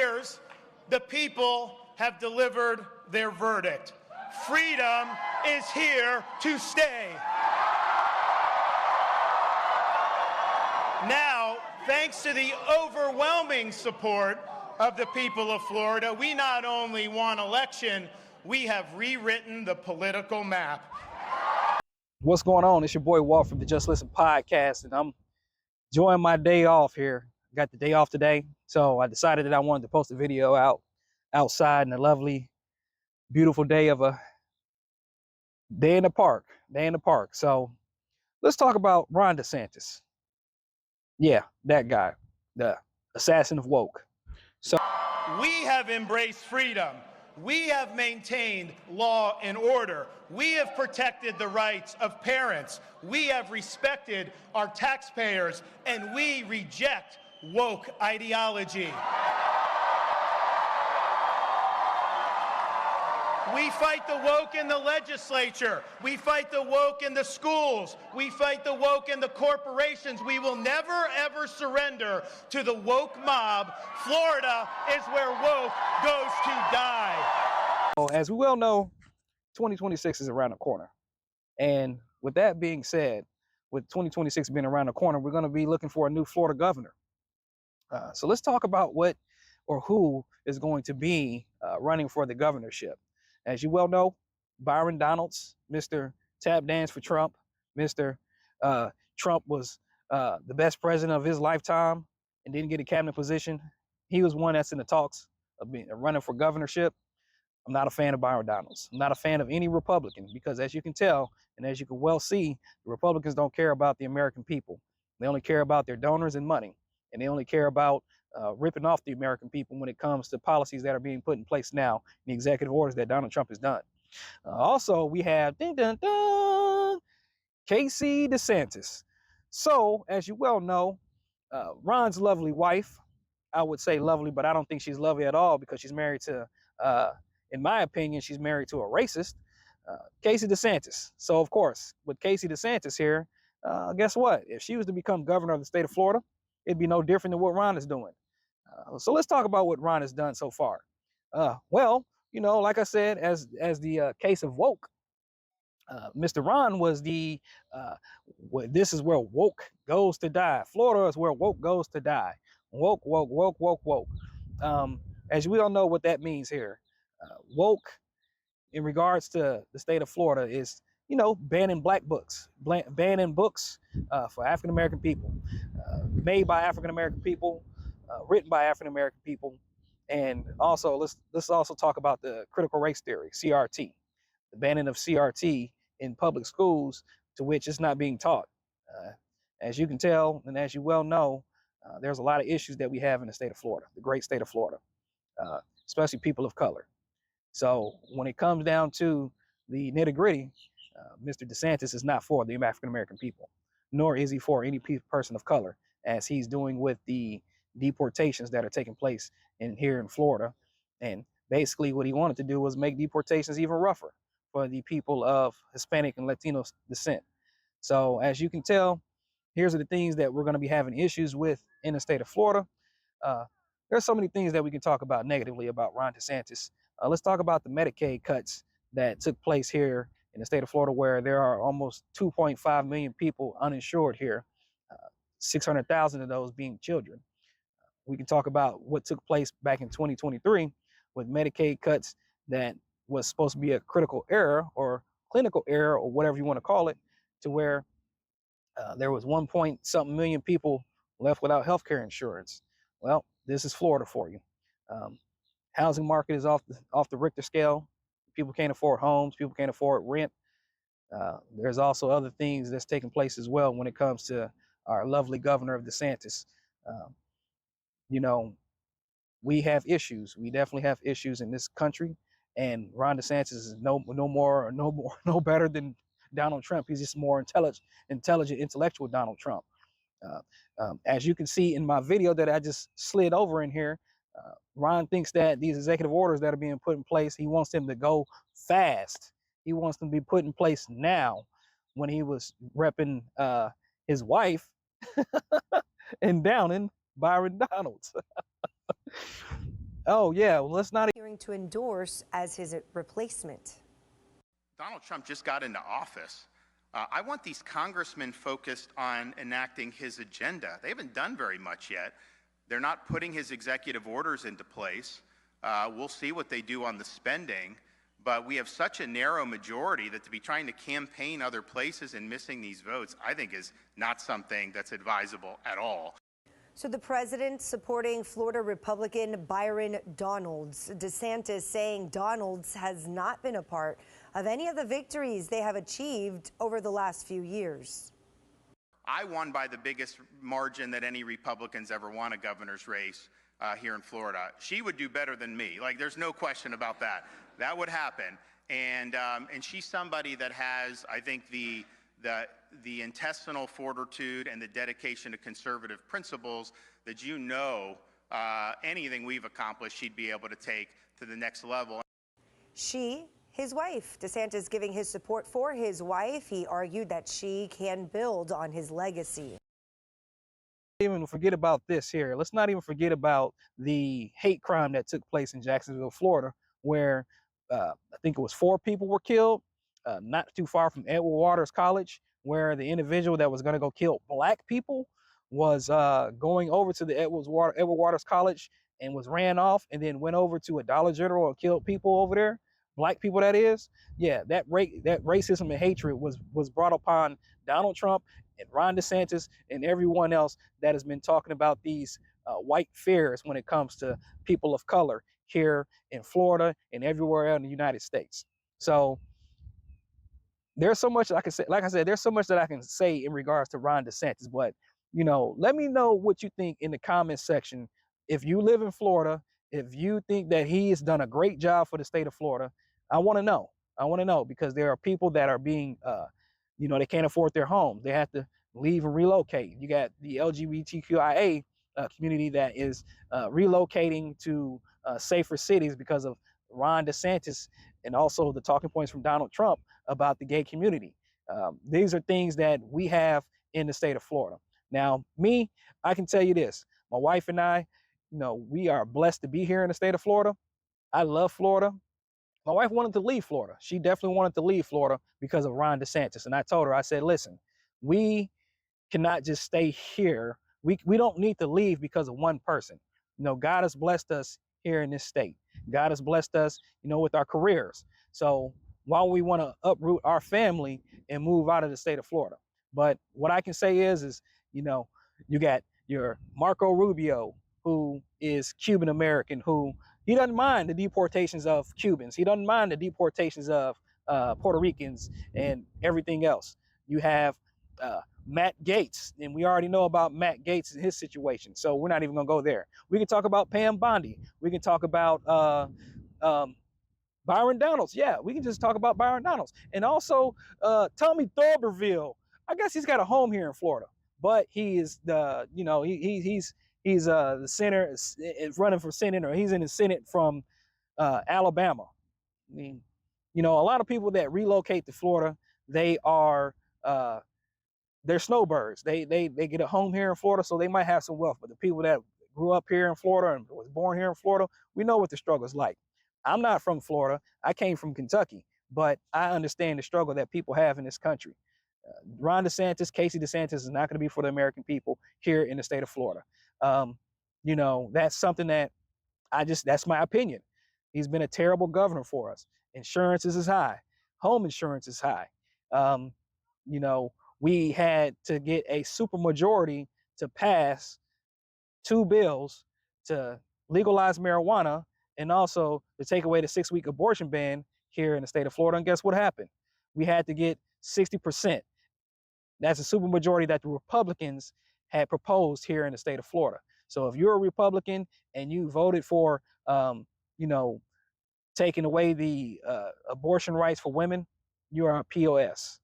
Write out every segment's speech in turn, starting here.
years, the people have delivered their verdict. Freedom is here to stay. Now, thanks to the overwhelming support of the people of Florida, we not only won election, we have rewritten the political map. What's going on? It's your boy Walt from the Just Listen podcast, and I'm enjoying my day off here. Got the day off today, so I decided that I wanted to post a video outside in a lovely, beautiful day of a day in the park. So let's talk about Ron DeSantis. Yeah, that guy, the assassin of woke. So we have embraced freedom. We have maintained law and order. We have protected the rights of parents. We have respected our taxpayers, and we reject woke ideology. We fight the woke in the legislature. We fight the woke in the schools. We fight the woke in the corporations. We will never, ever surrender to the woke mob. Florida is where woke goes to die. As we well know, 2026 is around the corner. And with that being said, with 2026 being around the corner, we're going to be looking for a new Florida governor. So let's talk about what or who is going to be running for the governorship. As you well know, Byron Donalds, Mr. Tap Dance for Trump, Mr. Trump was the best president of his lifetime and didn't get a cabinet position. He was one that's in the talks of running for governorship. I'm not a fan of Byron Donalds. I'm not a fan of any Republican because, as you can tell, and as you can well see, the Republicans don't care about the American people. They only care about their donors and money, and they only care about ripping off the American people when it comes to policies that are being put in place now, the executive orders that Donald Trump has done. Also, we have Casey DeSantis. So, as you well know, Ron's lovely wife, I would say lovely, but I don't think she's lovely at all because she's married to, in my opinion, she's married to a racist, Casey DeSantis. So, of course, with Casey DeSantis here, guess what? If she was to become governor of the state of Florida, it'd be no different than what Ron is doing. So let's talk about what Ron has done so far. Well, you know, like I said, as the case of woke, Mr. Ron was the, this is where woke goes to die. Florida is where woke goes to die. Woke, woke, woke, woke, woke. As we all know what that means here. Woke, in regards to the state of Florida, is, you know, banning black books, banning books for African-American people, made by African-American people, written by African-American people. And also, let's also talk about the critical race theory, CRT, the banning of CRT in public schools, to which it's not being taught. As you can tell, and as you well know, there's a lot of issues that we have in the state of Florida, the great state of Florida, especially people of color. So when it comes down to the nitty-gritty, Mr. DeSantis is not for the African-American people, nor is he for any person of color, as he's doing with the deportations that are taking place here in Florida. And basically what he wanted to do was make deportations even rougher for the people of Hispanic and Latino descent. So as you can tell, here's the things that we're going to be having issues with in the state of Florida. There's so many things that we can talk about negatively about Ron DeSantis. Let's talk about the Medicaid cuts that took place here in the state of Florida, where there are almost 2.5 million people uninsured here, 600,000 of those being children. We can talk about what took place back in 2023 with Medicaid cuts that was supposed to be a critical error or clinical error or whatever you want to call it, to where there was 1.something million people left without health care insurance. Well, this is Florida for you. Housing market is off the Richter scale. People can't afford homes. People can't afford rent. There's also other things that's taking place as well when it comes to our lovely governor of DeSantis. You know, we have issues. We definitely have issues in this country, and Ron DeSantis is no better than Donald Trump. He's just more intelligent, intellectual Donald Trump. As you can see in my video that I just slid over in here, Ron thinks that these executive orders that are being put in place, he wants them to go fast. He wants them to be put in place now, when he was repping his wife and downing Byron Donalds. Oh yeah, well, let's not. Hearing to endorse as his replacement. Donald Trump just got into office. I want these congressmen focused on enacting his agenda. They haven't done very much yet. They're not putting his executive orders into place. We'll see what they do on the spending. But we have such a narrow majority that to be trying to campaign other places and missing these votes, I think is not something that's advisable at all. So the president supporting Florida Republican Byron Donalds. DeSantis saying Donalds has not been a part of any of the victories they have achieved over the last few years. I won by the biggest margin that any Republicans ever won a governor's race here in Florida. She would do better than me. Like, there's no question about that. That would happen. And she's somebody that has, I think, the intestinal fortitude and the dedication to conservative principles that anything we've accomplished, she'd be able to take to the next level. His wife, DeSantis giving his support for his wife. He argued that she can build on his legacy. Even forget about this here. Let's not even forget about the hate crime that took place in Jacksonville, Florida, where I think it was 4 people were killed, not too far from Edward Waters College, where the individual that was going to go kill black people was going over to the Edward Waters College and was ran off, and then went over to a Dollar General and killed people over there, black people that is. Yeah, that racism and hatred was brought upon Donald Trump and Ron DeSantis and everyone else that has been talking about these white fears when it comes to people of color here in Florida and everywhere else in the United States. So there's so much I can say. Like I said, there's so much that I can say in regards to Ron DeSantis. But let me know what you think in the comment section. If you live in Florida, if you think that he has done a great job for the state of Florida, I want to know. I want to know, because there are people that are being, they can't afford their homes. They have to leave and relocate. You got the LGBTQIA community that is relocating to safer cities because of Ron DeSantis, and also the talking points from Donald Trump about the gay community. These are things that we have in the state of Florida. Now, me, I can tell you this. My wife and I, we are blessed to be here in the state of Florida. I love Florida. My wife wanted to leave Florida. She definitely wanted to leave Florida because of Ron DeSantis. And I told her, I said, listen, we cannot just stay here. We don't need to leave because of one person. God has blessed us here in this state. God has blessed us, with our careers. So why we want to uproot our family and move out of the state of Florida? But what I can say is, you got your Marco Rubio, who is Cuban American, who he doesn't mind the deportations of Cubans. He doesn't mind the deportations of Puerto Ricans and everything else. You have Matt Gaetz, and we already know about Matt Gaetz and his situation, so we're not even going to go there. We can talk about Pam Bondi. We can talk about Byron Donalds. Yeah, we can just talk about Byron Donalds. And also Tommy Thorberville. I guess he's got a home here in Florida, but he is the, he's the senator running for Senate, or he's in the Senate from Alabama. I mean, a lot of people that relocate to Florida, they are they're snowbirds. They get a home here in Florida, so they might have some wealth. But the people that grew up here in Florida and was born here in Florida, we know what the struggle is like. I'm not from Florida. I came from Kentucky, but I understand the struggle that people have in this country. Ron DeSantis, Casey DeSantis is not going to be for the American people here in the state of Florida. That's something that that's my opinion. He's been a terrible governor for us. Insurances is high. Home insurance is high. We had to get a supermajority to pass 2 bills to legalize marijuana and also to take away the 6-week abortion ban here in the state of Florida. And guess what happened? We had to get 60%. That's a supermajority that the Republicans had proposed here in the state of Florida. So if you're a Republican and you voted for, taking away the abortion rights for women, you are a POS.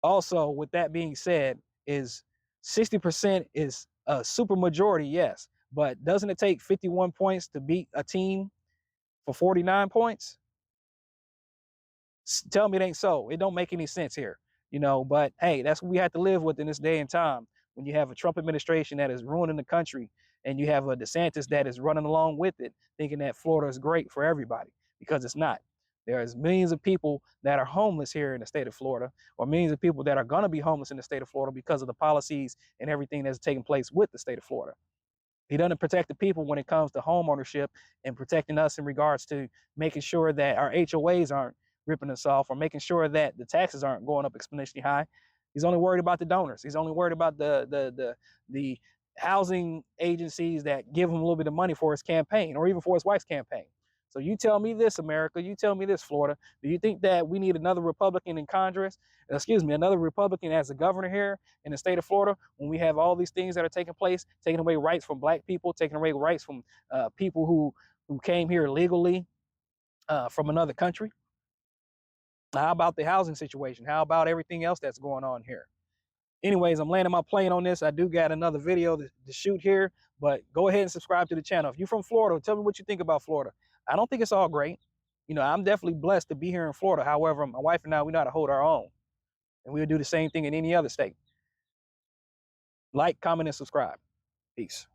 Also, with that being said, is 60% is a supermajority, yes, but doesn't it take 51 points to beat a team for 49 points? Tell me it ain't so. It don't make any sense here, but hey, that's what we have to live with in this day and time when you have a Trump administration that is ruining the country And you have a DeSantis that is running along with it, thinking that Florida is great for everybody, because it's not. There's millions of people that are homeless here in the state of Florida, or millions of people that are going to be homeless in the state of Florida because of the policies and everything that's taking place with the state of Florida. He doesn't protect the people when it comes to home ownership and protecting us in regards to making sure that our HOAs aren't ripping us off, or making sure that the taxes aren't going up exponentially high. He's only worried about the donors. He's only worried about the housing agencies that give him a little bit of money for his campaign, or even for his wife's campaign. So you tell me this, America. You tell me this, Florida. Do you think that we need another Republican in Congress? Excuse me, another Republican as a governor here in the state of Florida, when we have all these things that are taking place, taking away rights from black people, taking away rights from people who came here legally from another country? How about the housing situation? How about everything else that's going on here? Anyways, I'm landing my plane on this. I do got another video to shoot here, but go ahead and subscribe to the channel. If you're from Florida, tell me what you think about Florida. I don't think it's all great. You know, I'm definitely blessed to be here in Florida. However, my wife and I, we know how to hold our own, and we'll do the same thing in any other state. Like, comment, and subscribe. Peace.